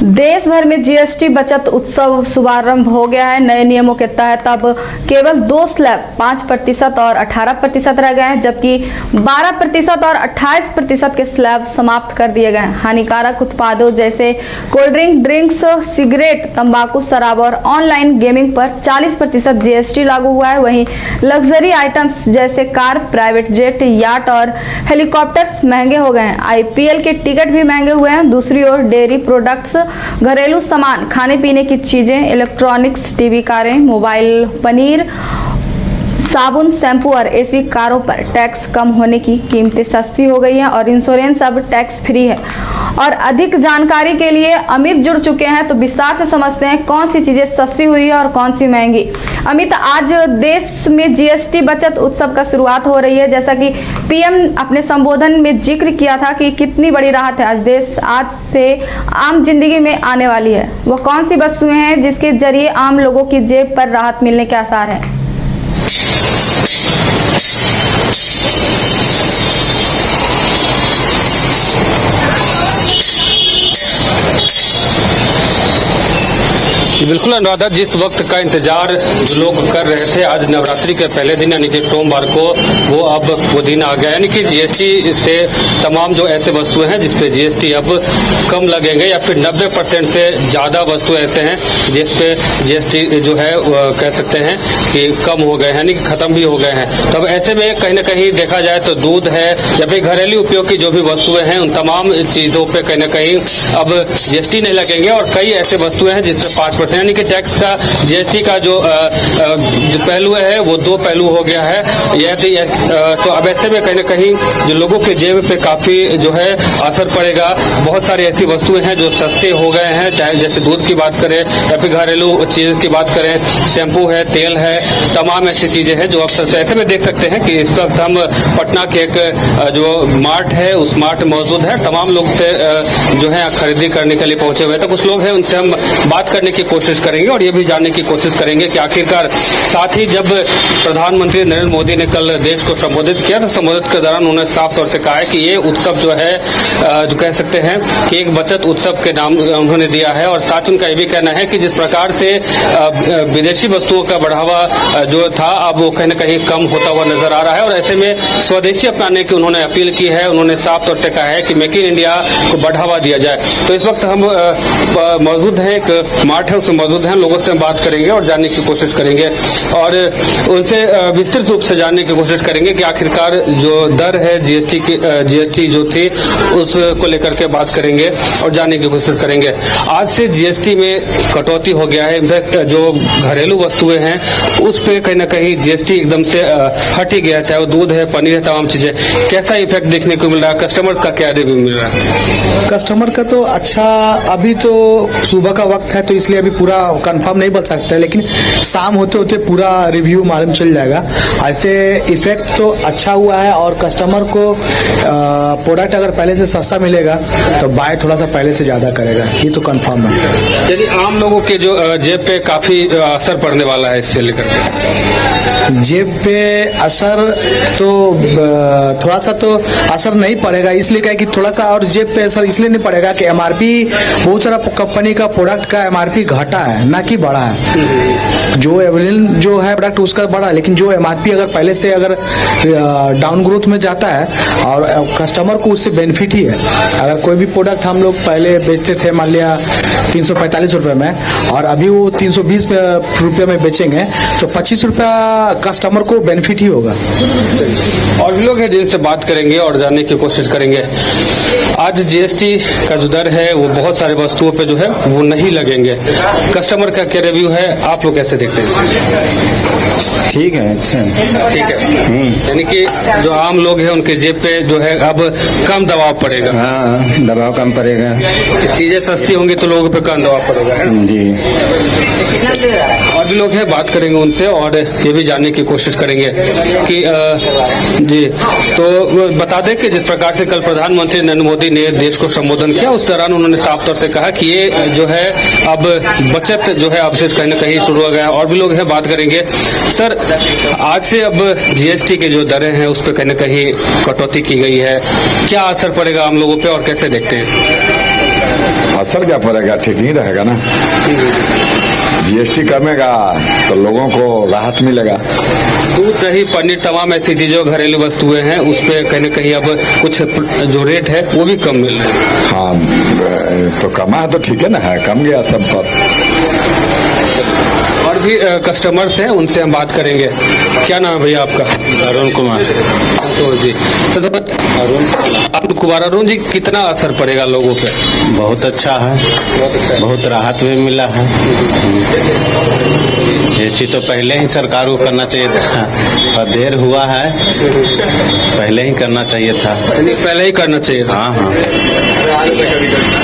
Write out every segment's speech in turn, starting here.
देश भर में जीएसटी बचत उत्सव शुभारंभ हो गया है। नए नियमों के तहत अब केवल 2 स्लैब 5% और 18% रह गए हैं, जबकि 12% और 28% के स्लैब समाप्त कर दिए गए हैं। हानिकारक उत्पादों जैसे कोल्ड ड्रिंक्स, सिगरेट, तंबाकू, शराब और ऑनलाइन गेमिंग पर 40% जीएसटी लागू हुआ है। वहीं लग्जरी आइटम्स जैसे कार, प्राइवेट जेट, याट और हेलीकॉप्टर्स महंगे हो गए हैं। आईपीएल के टिकट भी महंगे हुए हैं। दूसरी ओर डेयरी प्रोडक्ट्स, घरेलू सामान, खाने पीने की चीजें, इलेक्ट्रॉनिक्स, टीवी, कारें, मोबाइल, पनीर, साबुन, शैम्पू और एसी कारों पर टैक्स कम होने की कीमतें सस्ती हो गई हैं और इंश्योरेंस अब टैक्स फ्री है। और अधिक जानकारी के लिए अमित जुड़ चुके हैं, तो विस्तार से समझते हैं कौन सी चीजें सस्ती हुई है और कौन सी महंगी। अमित, आज देश में जीएसटी बचत उत्सव का शुरुआत हो रही है। जैसा कि पीएम अपने संबोधन में जिक्र किया था कि कितनी बड़ी राहत है आज से आम जिंदगी में आने वाली है। वो कौन सी वस्तुएं हैं जिसके जरिए आम लोगों की जेब पर राहत मिलने के आसार हैं? बिल्कुल अनुराधा, जिस वक्त का इंतजार जो लोग कर रहे थे, आज नवरात्रि के पहले दिन यानी कि सोमवार को वो दिन आ गया। यानी कि जीएसटी से तमाम जो ऐसे वस्तुएं हैं जिसपे जीएसटी अब कम लगेंगे, या फिर 90% से ज्यादा वस्तु ऐसे हैं जिसपे जीएसटी जो है कह सकते हैं कि कम हो गए हैं, यानी कि खत्म भी हो गए हैं। तो अब ऐसे में कहीं न कहीं देखा जाए तो दूध है या फिर घरेलू उपयोग की जो भी वस्तुएं हैं, उन तमाम चीजों पे कहीं न कहीं अब जीएसटी नहीं लगेंगे। और कई ऐसे वस्तुएं हैं जिसपे 5% यानी कि टैक्स का, जीएसटी का जो पहलू है वो 2 पहलू हो गया है। यदि तो अब ऐसे में कहीं न कहीं जो लोगों के जेब पे काफी जो है असर पड़ेगा। बहुत सारी ऐसी वस्तुएं हैं जो सस्ते हो गए हैं, चाहे जैसे दूध की बात करें या फिर घरेलू चीज की बात करें, शैम्पू है, तेल है, तमाम ऐसी चीजें हैं जो अब सस्ते। ऐसे में देख सकते हैं कि इस वक्त हम पटना के एक जो मार्ट है उस मार्ट मौजूद है। तमाम लोग से जो है खरीदी करने के लिए पहुंचे हुए हैं। तो कुछ लोग हैं, उनसे हम बात करने की कोशिश करेंगे और ये भी जानने की कोशिश करेंगे कि आखिरकार, साथ ही जब प्रधानमंत्री नरेंद्र मोदी ने कल देश को संबोधित किया तो संबोधित के दौरान उन्होंने साफ तौर से कहा है कि ये उत्सव जो है जो कह सकते हैं कि एक बचत उत्सव के नाम उन्होंने दिया है। और साथ उनका ये भी कहना है कि जिस प्रकार से विदेशी वस्तुओं का बढ़ावा जो था अब वो कहीं न कहीं कम होता हुआ नजर आ रहा है। और ऐसे में स्वदेशी अपनाने की उन्होंने अपील की है। उन्होंने साफ तौर से कहा है कि मेक इन इंडिया को बढ़ावा दिया जाए। तो इस वक्त हम मौजूद हैं, एक मार्ट है उसमें मौजूद हैं, लोगों से हम बात करेंगे और जानने की कोशिश करेंगे और उनसे विस्तृत रूप से जानने की कोशिश करेंगे कि आखिरकार जो दर है जीएसटी जो थी उसको लेकर के बात करेंगे और जानने की कोशिश करेंगे। आज से जीएसटी में कटौती हो गया है। इनफैक्ट जो घरेलू वस्तुएं हैं उस पे कहीं न कहीं जीएसटी एकदम से हट ही गया, चाहे वो दूध है, पनीर है, तमाम चीजें। कैसा इफेक्ट देखने को मिल रहा है? कस्टमर्स का क्या रिव्यू मिल रहा है? कस्टमर का तो अच्छा, अभी तो सुबह का वक्त है तो इसलिए अभी पूरा कंफर्म नहीं बता सकता है, लेकिन शाम होते होते पूरा रिव्यू मालूम चल जाएगा। ऐसे इफेक्ट तो अच्छा हुआ है और कस्टमर को प्रोडक्ट अगर पहले से सस्ता मिलेगा तो बाय थोड़ा सा पहले से ज्यादा करेगा, ये तो कंफर्म है। यदि आम लोगों के जो जेब पे काफी असर पड़ने वाला है इससे लेकर, जेब पे असर तो थोड़ा सा तो असर नहीं पड़ेगा, इसलिए क्या कि थोड़ा सा, और जेब पे असर इसलिए नहीं पड़ेगा कि एमआरपी, बहुत सारा कंपनी का प्रोडक्ट का एमआरपी घटा है ना कि बढ़ा है। जो अवेलेबल जो है प्रोडक्ट उसका बढ़ा, लेकिन जो एमआरपी अगर पहले से अगर डाउन ग्रोथ में जाता है और कस्टमर को उससे बेनिफिट ही है। अगर कोई भी प्रोडक्ट हम लोग पहले बेचते थे मान लिया 345 रुपए में और अभी वो 320 रुपये में बेचेंगे तो 25 रुपया कस्टमर को बेनिफिट ही होगा। और भी लोग हैं जिनसे बात करेंगे और जानने की कोशिश करेंगे। आज जीएसटी का जो दर है वो बहुत सारे वस्तुओं पे जो है वो नहीं लगेंगे। कस्टमर का क्या रिव्यू है, आप लोग कैसे देखते हैं? ठीक है, अच्छा ठीक है। यानी कि जो आम लोग हैं उनके जेब पे जो है अब कम दबाव पड़ेगा। हाँ, दबाव कम पड़ेगा। चीजें सस्ती होंगी तो लोगों पे कम दबाव पड़ेगा। जी। और भी लोग हैं, बात करेंगे उनसे और ये भी जानने की कोशिश करेंगे कि जी, तो बता दें कि जिस प्रकार से कल प्रधानमंत्री नरेंद्र मोदी ने देश को संबोधन किया उस दौरान उन्होंने साफ तौर से कहा कि ये जो है अब बचत जो है अब से कहीं न कहीं शुरू हो गया। और भी लोग हैं, बात करेंगे। सर, आज से अब जीएसटी के जो दरें हैं उस पर कहीं न कहीं कटौती की गई है, क्या असर पड़ेगा आम लोगों पे और कैसे देखते हैं? असर क्या पड़ेगा, ठीक ही रहेगा ना। जीएसटी कमेगा तो लोगों को राहत मिलेगा। दूध, दही, पनीर, तमाम ऐसी चीजों घरेलू वस्तुएं हैं उस पे कहीं न कहीं अब कुछ जो रेट है वो भी कम मिल रहा है। हाँ, तो कमा है तो ठीक है ना, है कम गया सब पर। और भी कस्टमर्स हैं, उनसे हम बात करेंगे। क्या नाम है भैया आपका? अरुण कुमार। तो जी अरुण कुमार। अरुण जी, कितना असर पड़ेगा लोगों पे? बहुत अच्छा है, बहुत अच्छा है। बहुत राहत भी मिला है। ये चीज तो पहले ही सरकार को करना चाहिए था, और देर हुआ है, पहले ही करना चाहिए था। पहले ही करना चाहिए था। हाँ हाँ।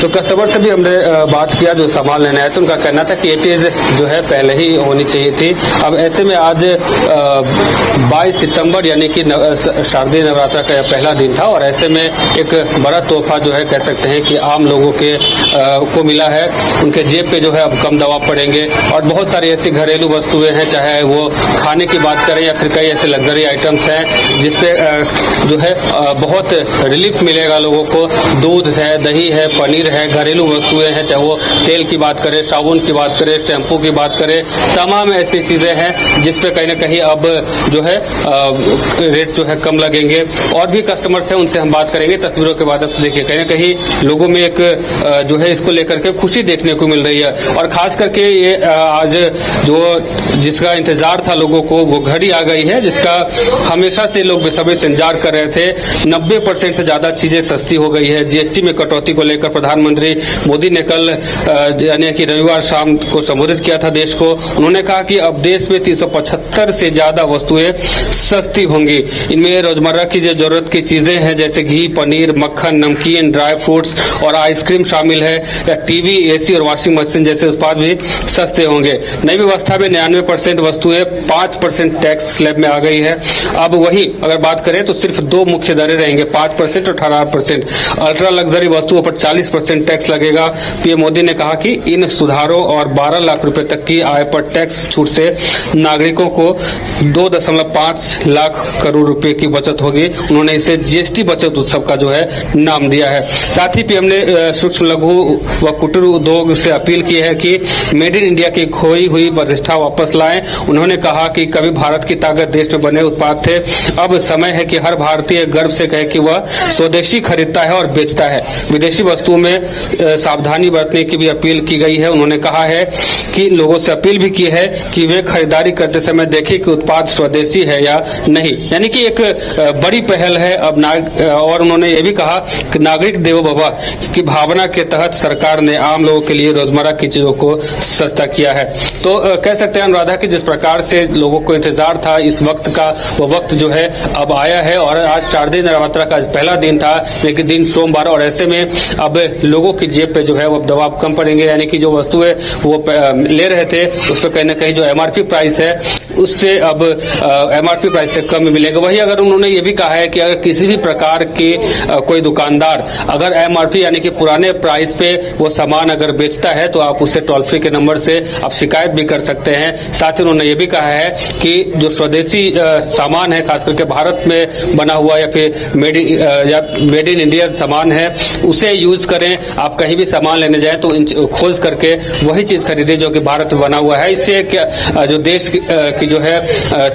तो कस्टमर से भी हमने बात किया जो सामान लेने आए, तो उनका कहना था कि ये चीज जो है पहले ही होनी चाहिए थी। अब ऐसे में आज 22 सितंबर यानी कि शारदीय नवरात्र का पहला दिन था, और ऐसे में एक बड़ा तोहफा जो है कह सकते हैं कि आम लोगों के को मिला है। उनके जेब पे जो है अब कम दबाव पड़ेंगे, और बहुत सारी ऐसी घरेलू वस्तुएं हैं, चाहे वो खाने की बात करें या फिर कई ऐसे लग्जरी आइटम्स हैं जिसपे जो है बहुत रिलीफ मिलेगा लोगों को। दूध है, दही है, पनीर है, घरेलू वस्तुएं हैं, चाहे वो तेल की बात करें, साबुन की बात करें, शैम्पू की बात करें, तमाम ऐसी चीजें हैं जिसपे कहीं ना कहीं अब जो है रेट जो है कम लगेंगे। और भी कस्टमर्स हैं, उनसे हम बात करेंगे। तस्वीरों के बाद देखिए कहीं ना कहीं लोगों में एक जो है इसको लेकर के खुशी देखने को मिल रही है, और खास करके ये आज जो जिसका इंतजार था लोगों को, वो घड़ी आ गई है जिसका हमेशा से लोग बेसब्री से इंतजार कर रहे थे। 90% से ज्यादा चीजें सस्ती हो गई है। जीएसटी में कटौती को लेकर प्रधानमंत्री मोदी ने कल यानी कि रविवार शाम को संबोधित किया था देश को। उन्होंने कहा कि अब देश में 375 से ज्यादा वस्तुएं सस्ती होंगी। इनमें रोजमर्रा की जो जरूरत की चीजें हैं जैसे घी, पनीर, मक्खन, नमकीन, ड्राई फ्रूट्स और आइसक्रीम शामिल है, या टीवी, एसी और वॉशिंग मशीन जैसे उत्पाद भी सस्ते होंगे। नई व्यवस्था में 99% वस्तुएं 5% टैक्स स्लैब में आ गई है। अब वही अगर बात करें तो सिर्फ दो मुख्य दरें रहेंगे, 5% और 18%। अल्ट्रा लग्जरी वस्तुओं पर 40% टैक्स लगेगा। पीएम मोदी ने कहा कि इन सुधारों और 12 लाख रुपए तक की आय पर टैक्स छूट से नागरिकों को 2.5 लाख करोड़ रुपए की बचत होगी। उन्होंने इसे जीएसटी बचत उत्सव का जो है नाम दिया है। साथ ही पीएम ने सूक्ष्म लघु व कुटीर उद्योग से अपील की है कि मेड इन इंडिया की खोई हुई प्रतिष्ठा वापस लाएं। उन्होंने कहा कि कभी भारत की ताकत देश में बने उत्पाद थे, अब समय है कि हर भारतीय गर्व से कहे कि वह स्वदेशी खरीदता है और बेचता है। विदेशी वस्तुओं में सावधानी बरतने की भी अपील की गई है। उन्होंने कहा है कि लोगों से अपील भी की है कि वे खरीदारी करते समय देखें कि उत्पाद स्वदेशी है या नहीं, यानी कि एक बड़ी पहल है अब और उन्होंने ये भी कहा कि नागरिक देवो भव की भावना के तहत सरकार ने आम लोगों के लिए रोजमर्रा की चीजों को सस्ता किया है। तो कह सकते हैं अनुराधा कि जिस प्रकार से लोगों को इंतजार था इस वक्त का, वो वक्त जो है अब आया है। और आज शारदीय नवरात्र का पहला दिन था, लेकिन दिन सोमवार, और ऐसे में अब लोगों की जेब पे जो है वो दबाव कम पड़ेंगे, यानी कि जो वस्तुएं वो ले रहे थे उस पर कहीं ना कहीं जो एमआरपी प्राइस है उससे अब एमआरपी प्राइस से कम मिलेगा। वही अगर उन्होंने ये भी कहा है कि अगर किसी भी प्रकार के कोई दुकानदार अगर एमआरपी यानी कि पुराने प्राइस पे वो सामान अगर बेचता है तो आप उससे टोल फ्री के नंबर से आप शिकायत भी कर सकते हैं। साथ ही उन्होंने ये भी कहा है कि जो स्वदेशी सामान है, खास करके भारत में बना हुआ या फिर मेड इन इंडिया सामान है, उसे यूज करें। आप कहीं भी सामान लेने जाएं तो खोज करके वही चीज खरीदें जो कि भारत में बना हुआ है। इससे जो देश की जो है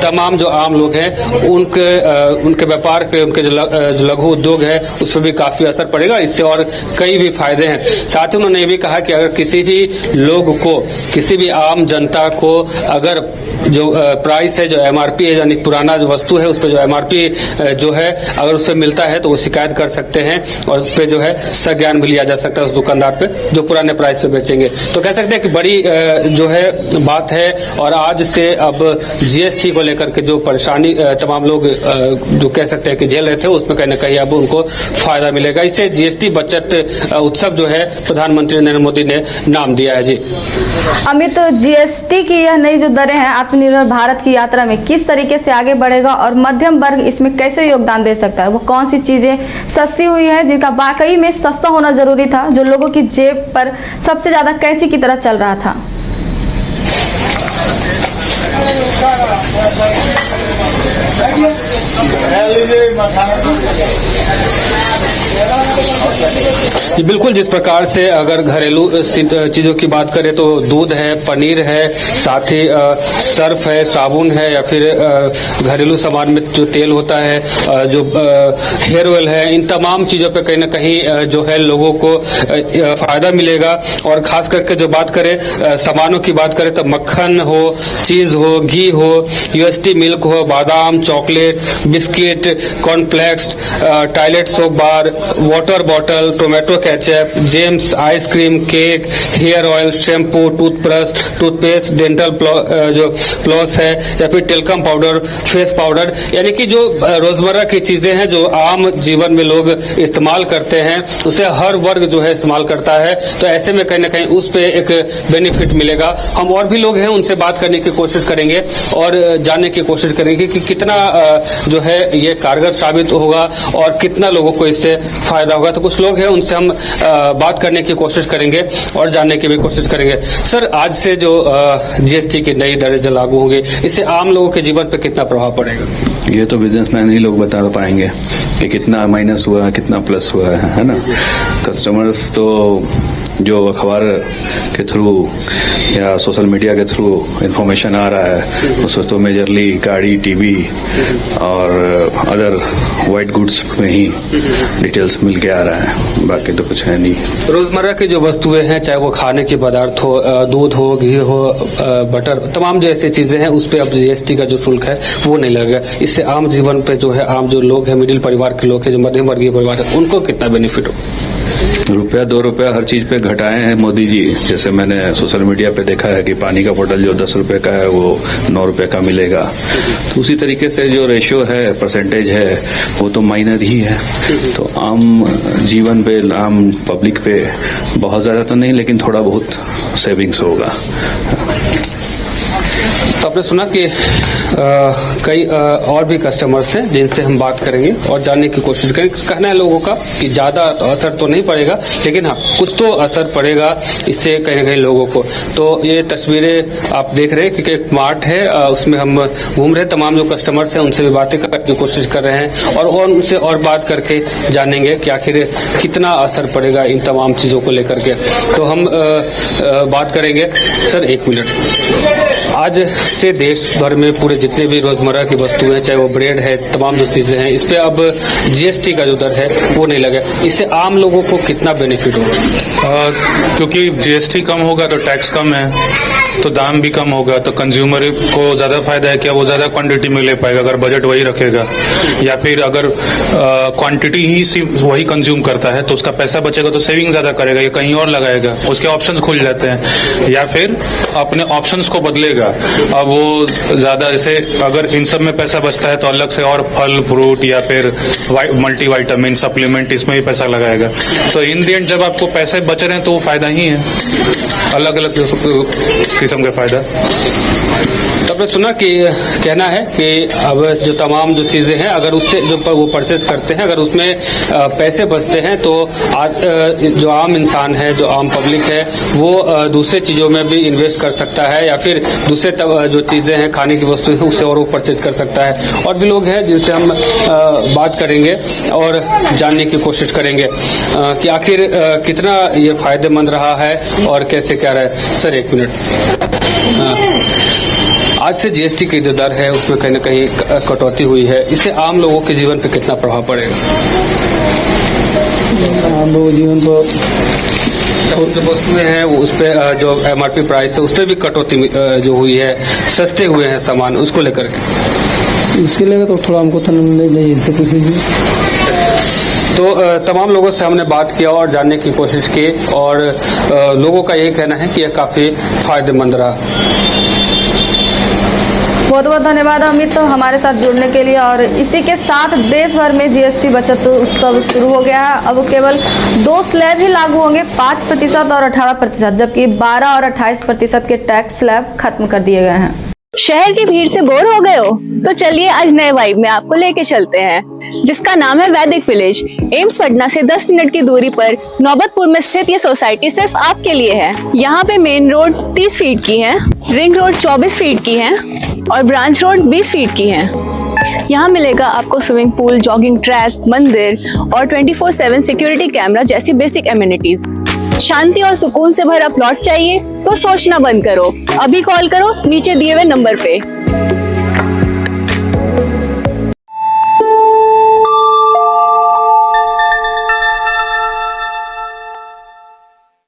तमाम जो आम लोग हैं उनके व्यापार पे, उनके जो लघु उद्योग है उस पर भी काफी असर पड़ेगा। इससे और कई भी फायदे हैं। साथ ही उन्होंने ये भी कहा कि अगर किसी भी लोग को, किसी भी आम जनता को अगर जो प्राइस है, जो एमआरपी है, यानी पुराना जो वस्तु है उस पर जो एमआरपी जो है अगर उस पर मिलता है तो वो शिकायत कर सकते हैं और उस पर जो है सज्ञान भी लिया जा सकता है उस दुकानदार पे जो पुराने प्राइस पे बेचेंगे। तो कह सकते हैं कि बड़ी जो है बात है। और आज से अब जीएसटी को लेकर के जो परेशानी तमाम लोग जो कह सकते हैं कि झेल रहे थे उसमें कहीं ना कहीं अब उनको फायदा मिलेगा। इसे जीएसटी बचत उत्सव जो है प्रधानमंत्री नरेंद्र मोदी ने नाम दिया है। जी अमित, जीएसटी की यह नई जो दरें हैं आत्मनिर्भर भारत की यात्रा में किस तरीके से आगे बढ़ेगा और मध्यम वर्ग इसमें कैसे योगदान दे सकता है? वो कौन सी चीजें सस्ती हुई है जिनका वाकई में सस्ता होना जरूरी था, जो लोगों की जेब पर सबसे ज्यादा कैंची की तरह चल रहा था? जी बिल्कुल, जिस प्रकार से अगर घरेलू चीजों की बात करें तो दूध है, पनीर है, साथ ही सर्फ है, साबुन है, या फिर घरेलू सामान में जो तेल होता है, जो हेयर ऑयल है, इन तमाम चीजों पे कहीं ना कहीं जो है लोगों को फायदा मिलेगा। और खास करके जो बात करें सामानों की बात करें तो मक्खन हो, चीज हो, घी हो, यूएसटी मिल्क हो, बादाम, chocolate, biscuit, cornflakes, toilet soap bar, water bottle, tomato ketchup, Gems, ice cream, cake, hair oil, shampoo, toothbrush, toothpaste, dental जो फ्लॉस है, या फिर टेल्कम पाउडर, फेस पाउडर, यानी कि जो रोजमर्रा की चीजें हैं जो आम जीवन में लोग इस्तेमाल करते हैं, उसे हर वर्ग जो है इस्तेमाल करता है। तो ऐसे में कहीं ना कहीं उस पे एक बेनिफिट मिलेगा। हम और भी लोग हैं उनसे बात करने की कोशिश करेंगे और जानने की कोशिश करेंगे कि कितना जो है ये कारगर साबित होगा और कितना लोगों को इससे फायदा होगा। तो कुछ लोग हैं उनसे हम बात करने की कोशिश करेंगे और जानने की भी कोशिश करेंगे। सर, आज से जो जीएसटी की नई दरें जो लागू होंगी, इससे आम लोगों के जीवन पर कितना प्रभाव पड़ेगा? ये तो बिजनेसमैन ही लोग बता पाएंगे कि कितना माइनस हुआ है, कितना प्लस हुआ है ना। कस्टमर्स तो जो अखबार के थ्रू या सोशल मीडिया के थ्रू इंफॉर्मेशन आ रहा है उसमें तो मेजरली गाड़ी, टीवी और अदर वाइट गुड्स में ही डिटेल्स मिल के आ रहा है, बाकी तो कुछ है नहीं। रोजमर्रा की जो वस्तुएं हैं, चाहे वो खाने के पदार्थ हो, दूध हो, घी हो, बटर, तमाम जो ऐसी चीजें हैं उस पर अब जीएसटी का जो शुल्क है वो नहीं लगेगा। इससे आम जीवन पे जो है, आम जो लोग हैं, मिडिल परिवार के लोग हैं, जो मध्यम वर्गीय परिवार है, उनको कितना बेनिफिट हो? रुपया 2 रुपया हर चीज पे घटाए हैं मोदी जी। जैसे मैंने सोशल मीडिया पे देखा है कि पानी का बोतल जो 10 रुपए का है वो 9 रुपए का मिलेगा। तो उसी तरीके से जो रेशियो है, परसेंटेज है, वो तो माइनर ही है। तो आम जीवन पे, आम पब्लिक पे बहुत ज्यादा तो नहीं, लेकिन थोड़ा बहुत सेविंग्स होगा। तो आपने सुना कि कई और भी कस्टमर्स हैं जिनसे हम बात करेंगे और जानने की कोशिश करेंगे। कहना है लोगों का कि ज्यादा असर तो नहीं पड़ेगा, लेकिन हाँ कुछ तो असर पड़ेगा इससे कहीं ना कहीं लोगों को। तो ये तस्वीरें आप देख रहे हैं कि एक मार्ट है, उसमें हम घूम रहे हैं, तमाम जो कस्टमर्स हैं उनसे भी बातें करने की कोशिश कर रहे हैं और उनसे और बात करके जानेंगे कि आखिर कितना असर पड़ेगा इन तमाम चीजों को लेकर के। तो हम बात करेंगे। Sir, 1 minute. आज से देश भर में पूरे जितने भी रोजमर्रा की वस्तुएं हैं, चाहे वो ब्रेड है, तमाम जो चीजें हैं, इस पे अब जीएसटी का जो दर है वो नहीं लगे। इससे आम लोगों को कितना बेनिफिट होगा? क्योंकि जीएसटी कम होगा तो टैक्स कम है, तो दाम भी कम होगा, तो कंज्यूमर को ज्यादा फायदा है कि वो ज्यादा क्वांटिटी में ले पाएगा अगर बजट वही रखेगा, या फिर अगर क्वांटिटी ही सिर्फ वही कंज्यूम करता है तो उसका पैसा बचेगा तो सेविंग ज्यादा करेगा या कहीं और लगाएगा, उसके ऑप्शंस खुल जाते हैं, या फिर अपने ऑप्शंस को बदलेगा। अब वो ज्यादा, जैसे अगर इन सब में पैसा बचता है तो अलग से और फल फ्रूट या फिर मल्टीविटामिन सप्लीमेंट इसमें भी पैसा लगाएगा। तो इन दी एंड जब आपको पैसे बच रहे हैं तो वो फायदा ही है, अलग अलग किस्म का फायदा। तो आपने सुना कि कहना है कि अब जो तमाम जो चीजें हैं, अगर उससे जो वो परचेस करते हैं, अगर उसमें पैसे बचते हैं तो जो आम इंसान है, जो आम पब्लिक है, वो दूसरे चीजों में भी इन्वेस्ट कर सकता है या फिर दूसरे जो चीजें हैं, खाने की वस्तुएं हैं, उससे और वो परचेज कर सकता है। और भी लोग हैं जिनसे हम बात करेंगे और जानने की कोशिश करेंगे कि आखिर कितना ये फायदेमंद रहा है और कैसे क्या रहा है। Sir, 1 minute. आज से जीएसटी की जो दर है उसमें कहीं ना कहीं कटौती हुई है, इससे आम लोगों के जीवन पर कितना प्रभाव पड़ेगा? आम लोगों जीवन तो जो वस्तुएं हैं वो उस पे जो एमआरपी प्राइस है उस पर भी कटौती जो हुई है, सस्ते हुए हैं सामान, उसको लेकर के इसके लिए तो थोड़ा हमको तो नहीं इनसे पूछ लीजिए। तो तमाम लोगों से हमने बात किया और जानने की कोशिश की और लोगों का यही कहना है कि यह काफी फायदेमंद रहा। बहुत बहुत धन्यवाद अमित हमारे साथ जुड़ने के लिए। और इसी के साथ देश भर में जीएसटी बचत उत्सव शुरू हो गया है। अब केवल 2 स्लैब ही लागू होंगे, 5% और 18%, जबकि 12 और 28% के टैक्स स्लैब खत्म कर दिए गए हैं। शहर की भीड़ से बोर हो गए हो? तो चलिए आज नए वाइब में आपको लेके चलते हैं, जिसका नाम है वैदिक विलेज। एम्स पटना से 10 मिनट की दूरी पर नौबतपुर में स्थित ये सोसाइटी सिर्फ आपके लिए है। यहाँ पे मेन रोड 30 फीट की है, रिंग रोड 24 फीट की है और ब्रांच रोड 20 फीट की है। यहाँ मिलेगा आपको स्विमिंग पूल, जॉगिंग ट्रैक, मंदिर और 24/7 सिक्योरिटी कैमरा जैसी बेसिक एमिनिटीज। शांति और सुकून से भरा प्लॉट चाहिए तो सोचना बंद करो, अभी कॉल करो नीचे दिए हुए नंबर पे।